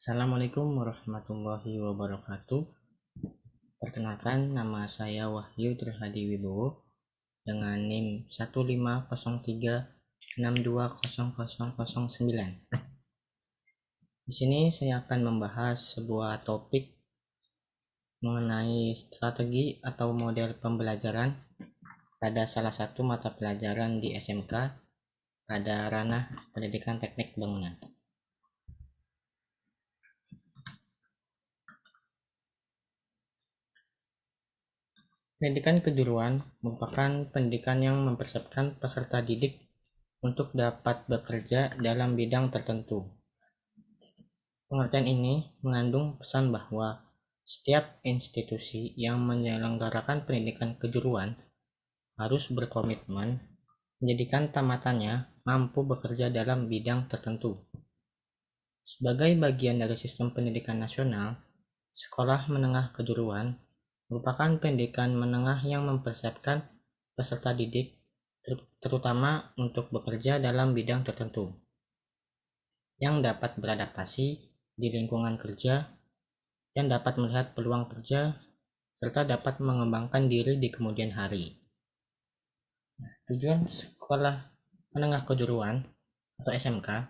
Assalamualaikum warahmatullahi wabarakatuh. Perkenalkan, nama saya Wahyu Trihadi Wibowo dengan NIM 15036200009. Di sini saya akan membahas sebuah topik mengenai strategi atau model pembelajaran pada salah satu mata pelajaran di SMK pada ranah pendidikan teknik bangunan. Pendidikan kejuruan merupakan pendidikan yang mempersiapkan peserta didik untuk dapat bekerja dalam bidang tertentu. Pengertian ini mengandung pesan bahwa setiap institusi yang menyelenggarakan pendidikan kejuruan harus berkomitmen menjadikan tamatannya mampu bekerja dalam bidang tertentu. Sebagai bagian dari sistem pendidikan nasional, sekolah menengah kejuruan merupakan pendidikan menengah yang mempersiapkan peserta didik terutama untuk bekerja dalam bidang tertentu yang dapat beradaptasi di lingkungan kerja dan dapat melihat peluang kerja serta dapat mengembangkan diri di kemudian hari. Tujuan sekolah menengah kejuruan atau SMK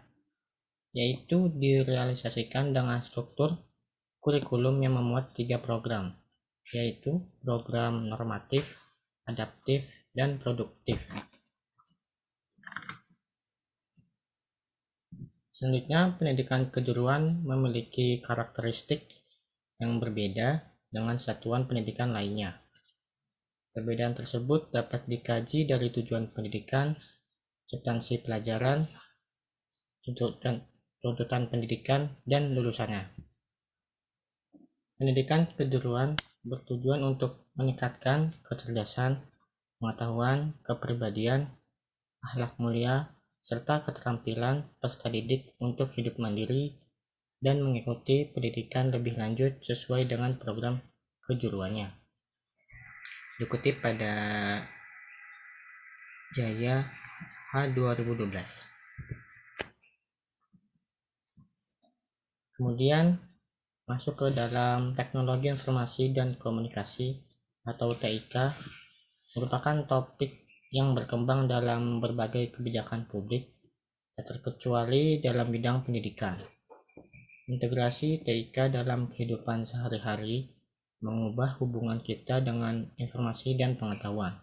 yaitu direalisasikan dengan struktur kurikulum yang memuat 3 program, yaitu program normatif, adaptif, dan produktif. Selanjutnya, pendidikan kejuruan memiliki karakteristik yang berbeda dengan satuan pendidikan lainnya. Perbedaan tersebut dapat dikaji dari tujuan pendidikan, substansi pelajaran, tuntutan pendidikan, dan lulusannya. Pendidikan kejuruan bertujuan untuk meningkatkan kecerdasan, pengetahuan, kepribadian, akhlak mulia, serta keterampilan peserta didik untuk hidup mandiri dan mengikuti pendidikan lebih lanjut sesuai dengan program kejuruannya. Dikutip pada Jaya H 2012. Kemudian masuk ke dalam teknologi informasi dan komunikasi atau TIK merupakan topik yang berkembang dalam berbagai kebijakan publik, tak terkecuali dalam bidang pendidikan. Integrasi TIK dalam kehidupan sehari-hari mengubah hubungan kita dengan informasi dan pengetahuan.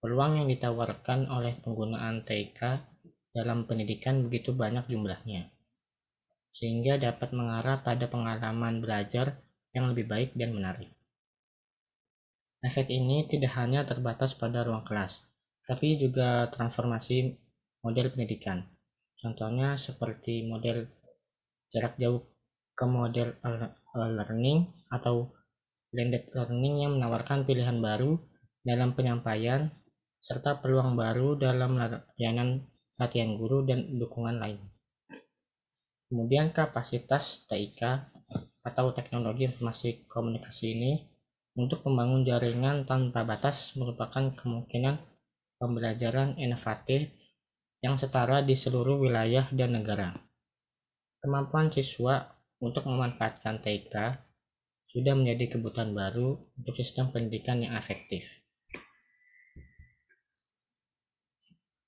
Peluang yang ditawarkan oleh penggunaan TIK dalam pendidikan begitu banyak jumlahnya, sehingga dapat mengarah pada pengalaman belajar yang lebih baik dan menarik. Efek ini tidak hanya terbatas pada ruang kelas, tapi juga transformasi model pendidikan. Contohnya seperti model jarak jauh ke model learning atau blended learning yang menawarkan pilihan baru dalam penyampaian serta peluang baru dalam layanan latihan guru dan dukungan lain. Kemudian kapasitas TIK atau teknologi informasi komunikasi ini untuk membangun jaringan tanpa batas merupakan kemungkinan pembelajaran inovatif yang setara di seluruh wilayah dan negara. Kemampuan siswa untuk memanfaatkan TIK sudah menjadi kebutuhan baru untuk sistem pendidikan yang efektif.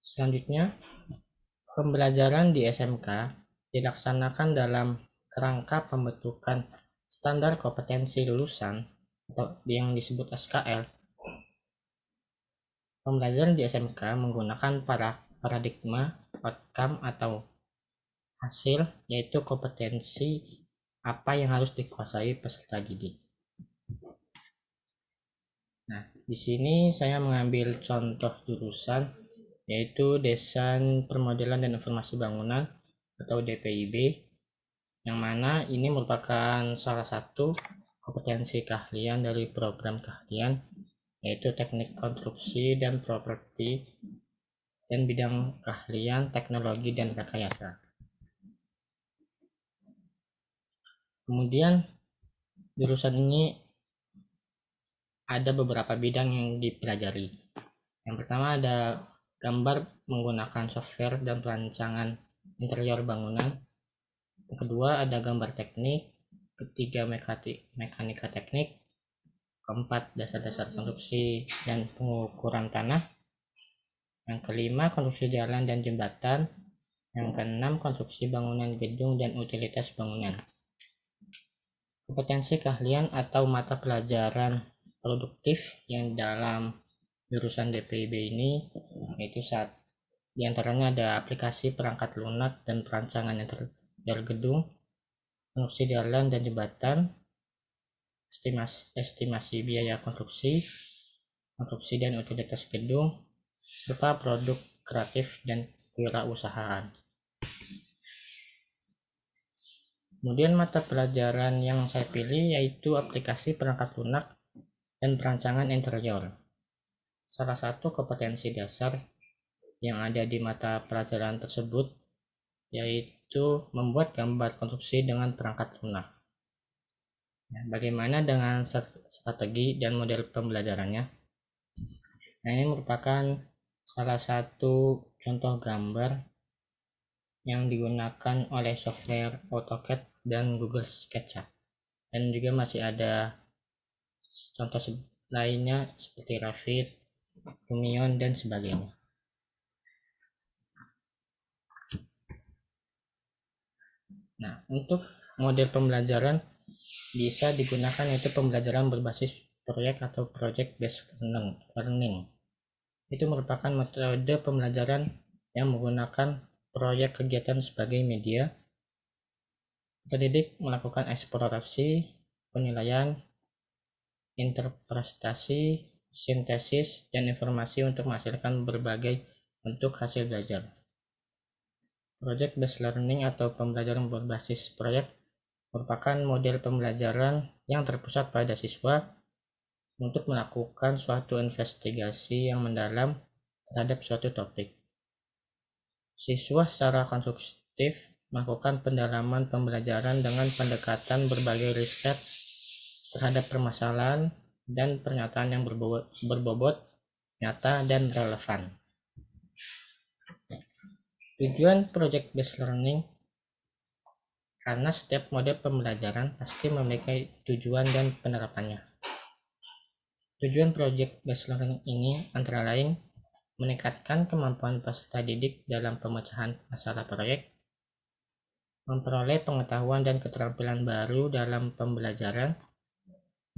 Selanjutnya, pembelajaran di SMK dilaksanakan dalam kerangka pembentukan standar kompetensi lulusan atau yang disebut SKL. Pembelajaran di SMK menggunakan paradigma outcome atau hasil, yaitu kompetensi apa yang harus dikuasai peserta didik. Nah, di sini saya mengambil contoh jurusan yaitu Desain Permodelan dan Informasi Bangunan atau DPIB, yang mana ini merupakan salah satu kompetensi keahlian dari program keahlian yaitu teknik konstruksi dan properti dan bidang keahlian teknologi dan rekayasa. Kemudian jurusan ini ada beberapa bidang yang dipelajari. Yang pertama ada gambar menggunakan software dan perancangan interior bangunan. Kedua ada gambar teknik, ketiga mekanika teknik, keempat dasar-dasar konstruksi dan pengukuran tanah, yang kelima konstruksi jalan dan jembatan, yang keenam konstruksi bangunan gedung dan utilitas bangunan. Kompetensi keahlian atau mata pelajaran produktif yang dalam jurusan DPIB ini yaitu diantaranya ada aplikasi perangkat lunak dan perancangan interior gedung, konstruksi jalan dan jembatan, estimasi biaya konstruksi dan utilitas gedung, serta produk kreatif dan kewirausahaan. Kemudian mata pelajaran yang saya pilih yaitu aplikasi perangkat lunak dan perancangan interior. Salah satu kompetensi dasar yang ada di mata pelajaran tersebut yaitu membuat gambar konstruksi dengan perangkat lunak. Nah, bagaimana dengan strategi dan model pembelajarannya? Nah, ini merupakan salah satu contoh gambar yang digunakan oleh software AutoCAD dan Google SketchUp, dan juga masih ada contoh lainnya seperti Revit, Lumion, dan sebagainya. Nah, untuk model pembelajaran bisa digunakan yaitu pembelajaran berbasis proyek atau project based learning. Itu merupakan metode pembelajaran yang menggunakan proyek kegiatan sebagai media. Pendidik melakukan eksplorasi, penilaian, interpretasi, sintesis, dan informasi untuk menghasilkan berbagai bentuk hasil belajar. Project based learning atau pembelajaran berbasis proyek merupakan model pembelajaran yang terpusat pada siswa untuk melakukan suatu investigasi yang mendalam terhadap suatu topik. Siswa secara konstruktif melakukan pendalaman pembelajaran dengan pendekatan berbagai riset terhadap permasalahan dan pernyataan yang berbobot, nyata, dan relevan. Tujuan project based learning karena setiap model pembelajaran pasti memiliki tujuan dan penerapannya. Tujuan project based learning ini antara lain meningkatkan kemampuan peserta didik dalam pemecahan masalah proyek, memperoleh pengetahuan dan keterampilan baru dalam pembelajaran,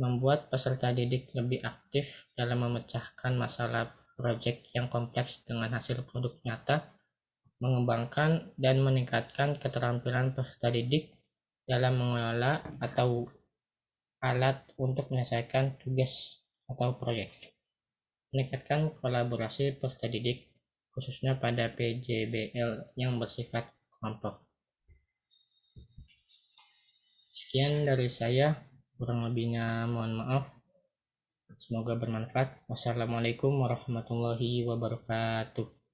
membuat peserta didik lebih aktif dalam memecahkan masalah proyek yang kompleks dengan hasil produk nyata, mengembangkan dan meningkatkan keterampilan peserta didik dalam mengelola atau alat untuk menyelesaikan tugas atau proyek, meningkatkan kolaborasi peserta didik khususnya pada PJBL yang bersifat kelompok. Sekian dari saya, kurang lebihnya mohon maaf. Semoga bermanfaat. Wassalamualaikum warahmatullahi wabarakatuh.